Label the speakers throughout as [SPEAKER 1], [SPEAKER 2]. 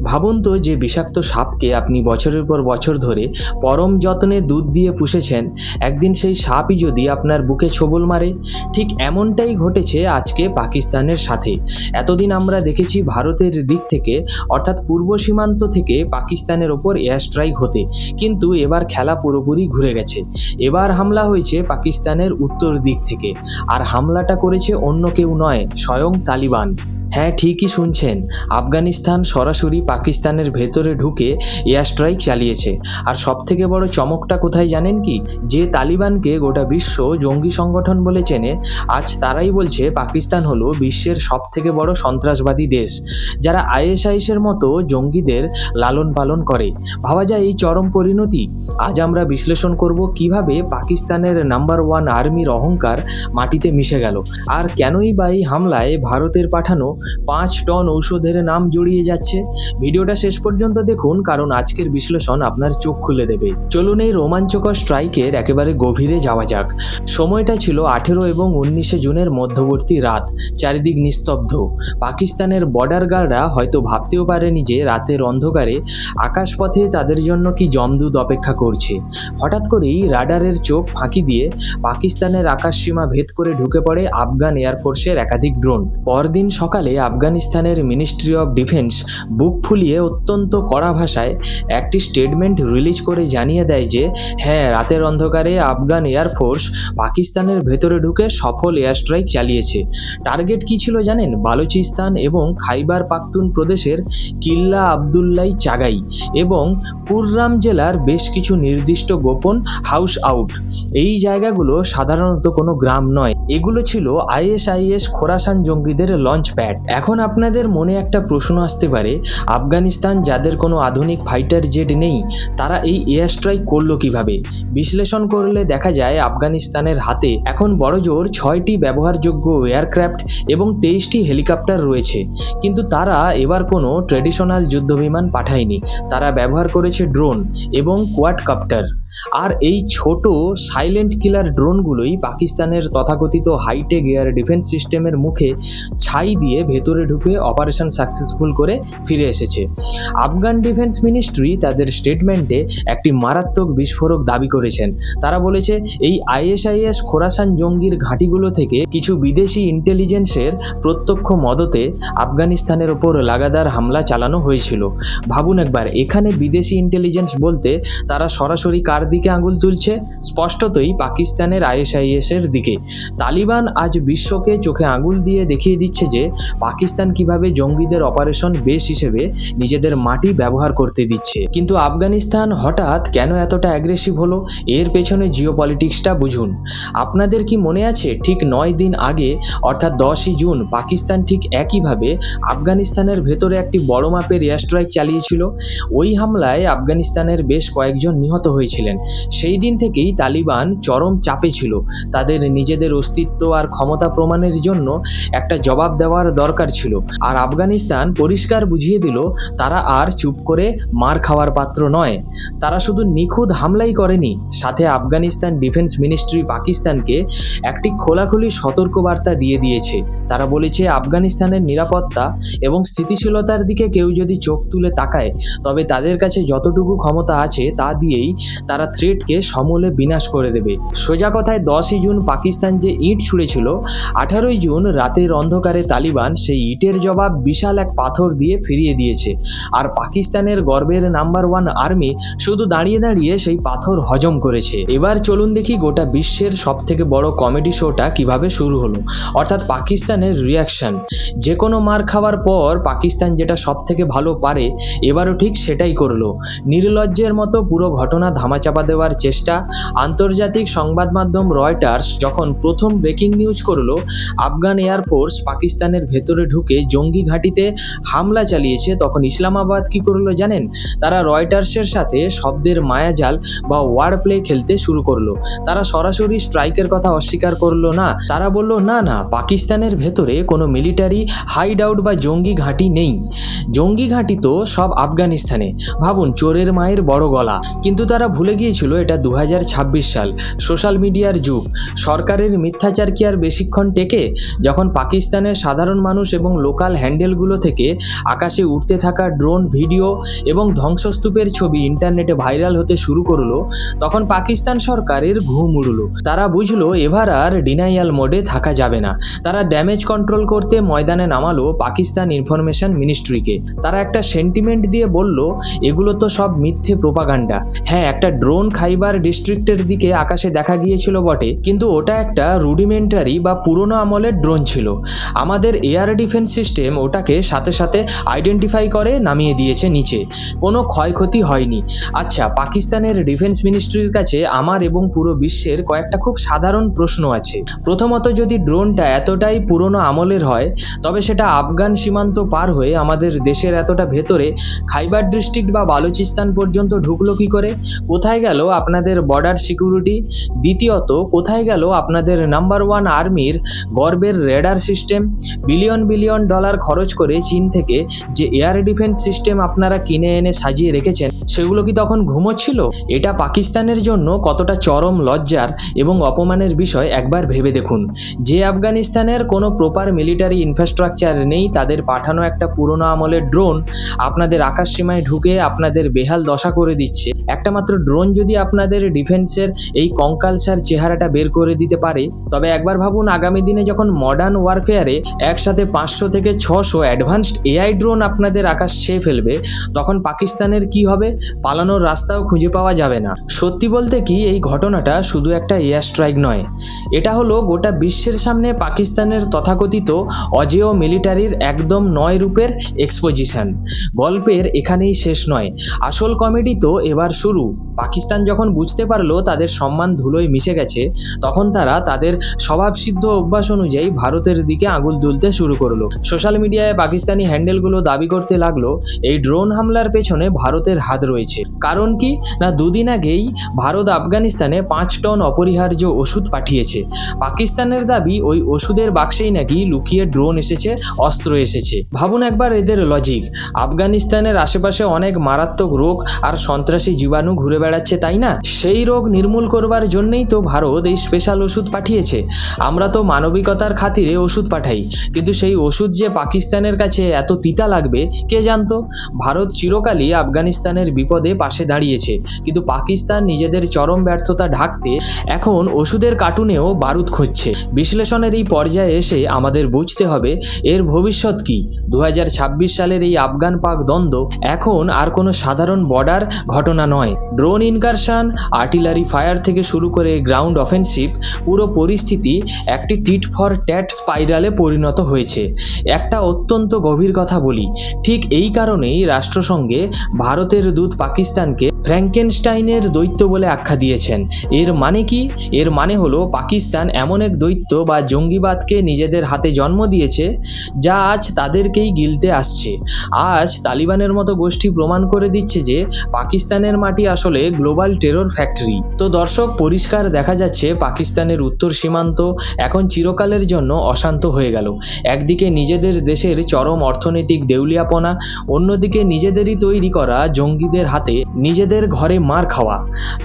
[SPEAKER 1] ভাবুন তো, যে বিষাক্ত সাপকে আপনি বছরের পর বছর ধরে পরম যত্নে দুধ দিয়ে পুষেছেন, একদিন সেই সাপই যদি আপনার বুকে ছোবল মারে। ঠিক এমনটাই ঘটেছে আজকে পাকিস্তানের সাথে। এতদিন আমরা দেখেছি ভারতের দিক থেকে, অর্থাৎ পূর্ব সীমান্ত থেকে পাকিস্তানের ওপর এয়ার স্ট্রাইক হতে, কিন্তু এবার খেলা পুরোপুরি ঘুরে গেছে। এবার হামলা হয়েছে পাকিস্তানের উত্তর দিক থেকে, আর হামলাটা করেছে অন্য কেউ নয়, স্বয়ং তালিবান। হ্যাঁ, ঠিকই শুনছেন, আফগানিস্তান সরাসরি পাকিস্তানের ভেতরে ঢুকে এয়ার স্ট্রাইক চালিয়েছে। আর সবথেকে বড় চমকটা কোথায় জানেন কি? যে তালিবানকে গোটা বিশ্ব জঙ্গি সংগঠন বলে চেনে, আজ তারাই বলছে পাকিস্তান হলো বিশ্বের সবথেকে বড় সন্ত্রাসবাদী দেশ, যারা আইএসআইএসের মতো জঙ্গিদের লালন পালন করে। ভাবা যায় এই চরম পরিণতি। আজ আমরা বিশ্লেষণ করব কিভাবে পাকিস্তানের নাম্বার 1 আর্মির অহংকার মাটিতে মিশে গেল, আর কেনই বা এই হামলায় ভারতের পাঠানো 5 টন ঔষধের নাম জড়িয়ে যাচ্ছে। ভিডিওটা শেষ পর্যন্ত দেখুন, কারণ আজকের বিশ্লেষণ আপনার চোখ খুলে দেবে। চলুন এই রোমাঞ্চকর স্ট্রাইকের একেবারে গভীরে যাওয়া যাক। সময়টা ছিল 18 এবং 19 জুনের মধ্যবর্তী রাত। চারিদিক নিস্তব্ধ। পাকিস্তানের বর্ডার গার্ডরা হয়তো ভাবতেও পারেনি যে রাতের অন্ধকারে আকাশপথে তাদের জন্য কি যমদূত অপেক্ষা করছে। হঠাৎ করেই রাডারের চোখ ফাঁকি দিয়ে পাকিস্তানের আকাশসীমা ভেদ করে ঢুকে পড়ে আফগান এয়ারফোর্সের একাধিক ড্রোন। পরদিন সকালে আফগানিস্তানের মিনিস্ট্রি অফ ডিফেন্স বুক ফুলিয়ে অত্যন্ত কড়া ভাষায় একটি স্টেটমেন্ট রিলিজ করে জানিয়ে দেয় যে হ্যাঁ, রাতের অন্ধকারে আফগান এয়ারফোর্স পাকিস্তানের ভেতরে ঢুকে সফল এয়ার স্ট্রাইক চালিয়েছে। টার্গেট কি ছিল জানেন? বালুচিস্তান এবং খাইবার পাখতুন প্রদেশের কিল্লা আবদুল্লাই চাগাই এবং কুররাম জেলার বেশ কিছু নির্দিষ্ট গোপন হাউস আউট। এই জায়গাগুলো সাধারণত কোনো গ্রাম নয়, এগুলো ছিল আইএসআইএস খোরাসান জঙ্গিদের লঞ্চ প্যাড। এখন আপনাদের মনে একটা প্রশ্ন আসতে পারে, আফগানিস্তান যাদের কোনো আধুনিক ফাইটার জেট নেই, তারা এই এয়ার স্ট্রাইক করলো কিভাবে? বিশ্লেষণ করলে দেখা যায় আফগানিস্তানের হাতে এখন বড়জোর 6টি ব্যবহারযোগ্য এয়ারক্রাফট এবং 23টি হেলিকপ্টার রয়েছে। কিন্তু তারা এবার কোনো ট্র্যাডিশনাল যুদ্ধবিমান পাঠায়নি, তারা ব্যবহার করেছে ড্রোন এবং কোয়াডকপ্টার। আর এই ছোট সাইলেন্ট কিলার ড্রোনগুলোই পাকিস্তানের তথাকথিত হাইটেক এয়ার ডিফেন্স সিস্টেমের মুখে ছাই দিয়ে ভেতরে ঢুকে অপারেশন সাকসেসফুল করে ফিরে এসেছে। আফগান ডিফেন্স মিনিস্ট্রি তাদের স্টেটমেন্টে একটি মারাত্মক বিস্ফোরক দাবি করেছেন। তারা বলেছে এই আইএসআইএস খোরাসান জঙ্গির ঘাঁটিগুলো থেকে কিছু বিদেশি ইন্টেলিজেন্সের প্রত্যক্ষ মদতে আফগানিস্তানের ওপর লাগাতার হামলা চালানো হয়েছিল। ভাবুন একবার, এখানে বিদেশি ইন্টেলিজেন্স বলতে তারা সরাসরি কার দিকে আঙুল তুলছে? স্পষ্টতই পাকিস্তানের আইএসআইএস এর দিকে। তালিবান আজ বিশ্বকে চোখে আঙুল দিয়ে দেখিয়ে দিচ্ছে যে পাকিস্তান কিভাবে জঙ্গিদের অপারেশন বেস হিসেবে নিজেদের মাটি ব্যবহার করতে দিচ্ছে। কিন্তু আফগানিস্তান হঠাৎ কেন এতটা অ্যাগ্রেসিভ হলো? এর পেছনে জিওপলিটিক্সটা বুঝুন। আপনাদের কি মনে আছে, ঠিক 9 দিন আগে অর্থাৎ 10ই জুন পাকিস্তান ঠিক একইভাবে আফগানিস্তানের ভেতরে একটি বড় মাপের এয়ার স্ট্রাইক চালিয়েছিল? ওই হামলায় আফগানিস্তানের বেশ কয়েকজন নিহত হয়েছিলেন। সেই দিন থেকেই তালিবান চরম চাপে ছিল। তাদের নিজেদের অস্তিত্ব আর ক্ষমতা প্রমাণের জন্য একটা জবাব দেওয়ার দরকার ছিল। আর আফগানিস্তান পরিষ্কার বুঝিয়ে দিল তারা আর চুপ করে মার খাওয়ার পাত্র নয়। তারা শুধু নিখুঁত হামলাই করেনি, সাথে আফগানিস্তান ডিফেন্স মিনিস্ট্রি পাকিস্তানকে একটি খোলাখুলি সতর্কবার্তা দিয়ে দিয়েছে। তারা বলেছে আফগানিস্তানের নিরাপত্তা এবং স্থিতিশীলতার দিকে কেউ যদি চোখ তুলে তাকায়, তবে তাদের কাছে যতটুকু ক্ষমতা আছে তা দিয়েই তারা থ্রেটকে সমূলে বিনাশ করে দেবে। সোজা কথায় 10ই জুন পাকিস্তান যে ইট ছুঁড়েছিল, 18ই জুন রাতের অন্ধকারে তালিবান সেই ইটের জবাব বিশাল এক পাথর দিয়ে ফিরিয়ে দিয়েছে। আর পাকিস্তানের গর্বের নাম্বার 1 আর্মি শুধু দাঁড়িয়ে দাঁড়িয়ে সেই পাথর হজম করেছে। এবার চলুন দেখি গোটা বিশ্বের সবথেকে বড় কমেডি শোটা কিভাবে শুরু হলো, অর্থাৎ পাকিস্তানের রিয়াকশন। যে কোনো মার খাওয়ার পর পাকিস্তান যেটা সবথেকে ভালো পারে, এবারও ঠিক সেটাই করলো। নির্লজ্জের মতো পুরো ঘটনা ধামাচাপা দেওয়ার চেষ্টা। আন্তর্জাতিক সংবাদ মাধ্যম রয়টার্স যখন প্রথম ব্রেকিং নিউজ করলো আফগান এয়ারফোর্স পাকিস্তানের ভেতরে ঢুকে জঙ্গি ঘাঁটিতে হামলা চালিয়েছে, তখন ইসলামাবাদ কি করলো জানেন? তারা রয়টার্সের সাথে শব্দের মায়াজাল বা ওয়ার্ড প্লে খেলতে শুরু করলো। তারা সরাসরি স্ট্রাইকের কথা অস্বীকার করলো না। তারা বলল না, পাকিস্তানের ভেতরে কোনো মিলিটারি হাইড আউট বা জঙ্গি ঘাঁটি নেই। জঙ্গি ঘাঁটি তো সব আফগানিস্তানে। ভাবুন, চোরের মায়ের বড় গলা। কিন্তু তারা ভুলে গিয়েছিল এটা 2026 সাল, সোশ্যাল মিডিয়ার যুগ। সরকারের মিথ্যাচার কি আর বেশিক্ষণ টেকে? যখন পাকিস্তানের সাধারণ মানুষ এবং লোকাল হ্যান্ডেলগুলো থেকে আকাশে উঠতে থাকা ড্রোন ভিডিও এবং ধ্বংসস্তূপের ছবি ইন্টারনেটে ভাইরাল হতে শুরু করলো, তখন পাকিস্তান সরকারের ঘুম উড়ল। তারা বুঝলো এবার আর ডিনাইয়াল মোডে থাকা যাবে না। তারা ড্যামেজ কন্ট্রোল করতে ময়দানে নামালো পাকিস্তান ইনফরমেশন মিনিস্ট্রিকে। তারা একটা সেন্টিমেন্ট দিয়ে বলল, এগুলো তো সব মিথ্যে প্রোপাগান্ডা। হ্যাঁ, একটা ড্রোন খাইবার ডিস্ট্রিক্টের দিকে আকাশে দেখা গিয়েছিল বটে, কিন্তু ওটা একটা রুডিমেন্টারি বা পুরনো আমলের ড্রোন ছিল। আমাদের এয়ার ডিফেন্স সিস্টেম ওটাকে সাথে সাথে আইডেন্টিফাই করে নামিয়ে দিয়েছে নিচে। কোনো ক্ষয়ক্ষতি হয়নি। আচ্ছা, পাকিস্তানের ডিফেন্স মিনিস্ট্রির কাছে আমার এবং পুরো বিশ্বের কয়েকটা খুব সাধারণ প্রশ্ন আছে। প্রথমত, যদি ড্রোনটা এতটাই পুরনো আমলের হয়, তবে সেটা আফগান সীমান্ত পার হয়ে আমাদের দেশের এতটা ভেতরে খাইবার ডিস্ট্রিক্ট বা বালুচিস্তান পর্যন্ত ঢুকলো কি করে? কোথায় গেল আপনাদের বর্ডার সিকিউরিটি? দ্বিতীয়ত, কোথায় গেল আপনাদের নাম্বার 1 আর্মির গর্বের radar system? Billion billion dollar খরচ করে চীন থেকে যে এয়ার ডিফেন্স সিস্টেম আপনারা কিনে এনে সাজিয়ে রেখেছেন, সেগুলো কি তখন ঘুমোচ্ছিল? এটা পাকিস্তানের জন্য কতটা চরম লজ্জার এবং অপমানের বিষয় একবার ভেবে দেখুন। যে আফগানিস্তানের কোনো প্রপার মিলিটারি ইনফ্রাস্ট্রাকচার নেই, তাদের পাঠানো একটা পুরনো আমলের ড্রোন আপনাদের আকাশ সীমায় ঢুকে আপনাদের বেহাল দশা করে দিচ্ছে। একটা মাত্র ড্রোন যদি আপনাদের ডিফেন্সের এই কঙ্কালসার চেহারাটা বের করে দিতে পারে, তবে একবার ভাবুন আগামী দিনে যখন মডার্ন ওয়ারফেয়ারে একসাথে 500 থেকে 600 অ্যাডভান্সড এআই ড্রোন আপনাদের আকাশ ছেয়ে ফেলবে, তখন পাকিস্তানের কি হবে? পালানোর রাস্তাও খুঁজে পাওয়া যাবে না। সত্যি বলতে কি, এই ঘটনাটা শুধু একটা এয়ার স্ট্রাইক নয়, এটা হলো গোটা বিশ্বের সামনে পাকিস্তানের তথাকথিত অজেয় মিলিটারির একদম 9 রূপের এক্সপোজিশন। গল্পের এখানেই শেষ নয়, আসল কমেডি তো এবার শুরু। পাকিস্তান যখন বুঝতে পারলো তাদের সম্মান ধুলোয় মিশে গেছে, তখন তারা তাদের স্বভাবসিদ্ধ অভ্যাস অনুযায়ী ভারতের দিকে আঙুল তুলতে শুরু করলো। সোশ্যাল মিডিয়ায় পাকিস্তানি হ্যান্ডেলগুলো দাবি করতে লাগলো এই ড্রোন হামলার পেছনে ভারতের হাত রয়েছে। কারণ কি না, দুদিন আগেই ভারত আফগানিস্তানে 5 টন অপরিহার্য ওষুধ পাঠিয়েছে। পাকিস্তানের দাবি ওই ওষুধের বাক্সেই নাকি লুকিয়ে ড্রোন এসেছে, অস্ত্র এসেছে। ভাবুন একবার এদের লজিক। আফগানিস্তানের আশেপাশে অনেক মারাত্মক রোগ আর সন্ত্রাসী জীবাণু ঘুরে বেড়াচ্ছে, তাই না? সেই রোগ নির্মূল করবার জন্যই তো ভারত এই স্পেশাল ওষুধ পাঠিয়েছে। আমরা তো মানবিকতার খাতিরে ওষুধ পাঠাই, কিন্তু সেই ওষুধ যে পাকিস্তানের কাছে এত তিতা লাগবে কে জানতো? ভারত চিরকালই আফগানিস্তানের বিপদে পাশে দাঁড়িয়েছে, কিন্তু পাকিস্তান নিজেদের চরম ব্যর্থতা ঢাকতে এখন ওষুধের কার্টুনেও বারুদ খুঁজছে। বিশ্লেষণের এই পর্যায়ে এসে আমাদের বুঝতে হবে এর ভবিষ্যৎ কি। 2026 সালের এই আফগান পাক দ্বন্দ্ব এখন আর কোনো সাধারণ বর্ডার ঘটনা নয়। ড্রোন ইনকারশন, আর্টিলারি ফায়ার থেকে শুরু করে গ্রাউন্ড অফেন্সিভ, পুরো পরিস্থিতি একটি টিট ফর ট্যাট স্পাইরালে পরিণত হয়েছে। একটা অত্যন্ত গভীর কথা বলি, ঠিক এই কারণেই রাষ্ট্রসংঘে ভারতের দূত পাকিস্তানকে ফ্র্যাঙ্কেনস্টাইনের দৈত্য বলে আখ্যা দিয়েছেন। এর মানে কি? এর মানে হলো পাকিস্তান এমন এক দৈত্য বা জঙ্গিবাদকে নিজেদের হাতে জন্ম দিয়েছে, যা আজ তাদেরকেই গিলতে আসছে। আজ তালিবানের মতো গোষ্ঠী প্রমাণ করে দিচ্ছে যে পাকিস্তানের মাটি আসলে গ্লোবাল টেরর ফ্যাক্টরি। তো দর্শক, পরিষ্কার দেখা যাচ্ছে পাকিস্তানের উত্তর সীমান্ত এখন চিরকালের জন্য অশান্ত হয়ে গেল। একদিকে নিজেদের দেশের চরম অর্থনৈতিক দেউলিয়াপনা, অন্যদিকে নিজেদেরই তৈরি করা জঙ্গিদের হাতে নিজেদের ঘরে মার খাওয়া।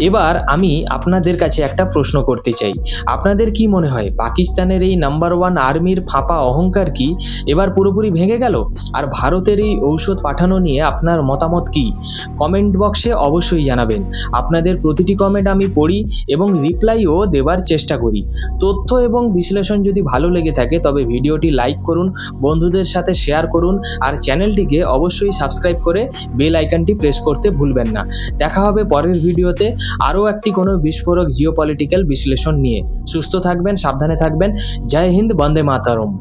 [SPEAKER 1] এবার আমি আপনাদের কাছে একটা প্রশ্ন করতে চাই, আপনাদের কি মনে হয় পাকিস্তানের এই নাম্বার 1 আর্মির ফাঁপা অহংকার কি এবার পুরোপুরি ভেঙে গেল? আর ভারতের এই ঔষধ পাঠানো নিয়ে আপনার মতামত কি? কমেন্ট বক্সে অবশ্যই জানাবেন। আপনাদের প্রতিটি কমেন্ট আমি পড়ি এবং রিপ্লাইও দেবার চেষ্টা করি। তথ্য এবং বিশ্লেষণ যদি ভালো লেগে থাকে তবে ভিডিওটি লাইক করুন, বন্ধুদের সাথে শেয়ার করুন, আর চ্যানেলটিকে অবশ্যই সাবস্ক্রাইব করে বেল আইকনটি প্রেস করতে ভুলবেন না। দেখা হবে পরের ভিডিওতে আরও একটি কোনো বিস্ফোরক জিওপলিটিক্যাল বিশ্লেষণ নিয়ে। সুস্থ থাকবেন, সাবধানে থাকবেন। জয় হিন্দ, বন্দে মাতরম।